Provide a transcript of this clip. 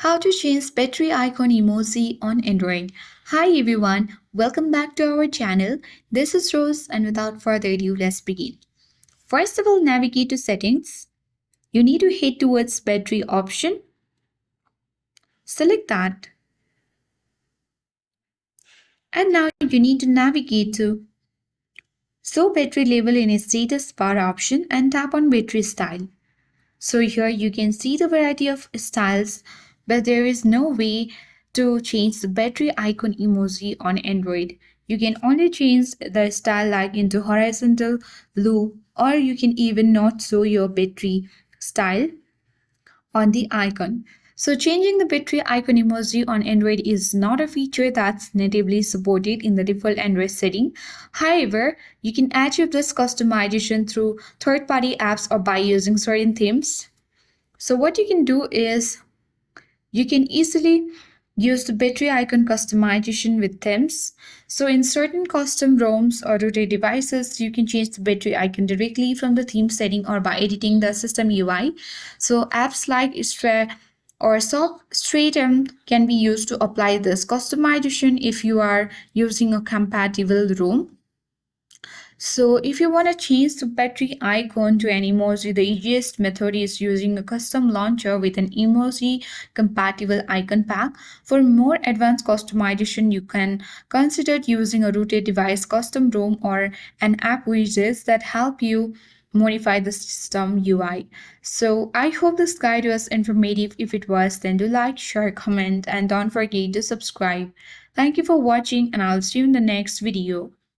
How to change battery icon emoji on Android. Hi everyone, welcome back to our channel. This is Rose and without further ado, let's begin. First of all, navigate to settings. You need to head towards battery option. Select that. And now you need to navigate to show battery level in a status bar option and tap on battery style. So here you can see the variety of styles, but there is no way to change the battery icon emoji on Android. You can only change the style like into horizontal, blue, or you can even not show your battery style on the icon. So changing the battery icon emoji on Android is not a feature that's natively supported in the default Android setting. However, you can achieve this customization through third-party apps or by using certain themes. So what you can do is you can easily use the battery icon customization with themes. So in certain custom ROMs or rooted devices, you can change the battery icon directly from the theme setting or by editing the system UI. So apps like or Substratum can be used to apply this customization if you are using a compatible ROM. So if you want to change the battery icon to an emoji, the easiest method is using a custom launcher with an emoji compatible icon pack. For more advanced customization, you can consider using a rooted device custom ROM or an app widgets that help you modify the system UI. So I hope this guide was informative. If it was, then do like, share, comment, and don't forget to subscribe. Thank you for watching, and I'll see you in the next video.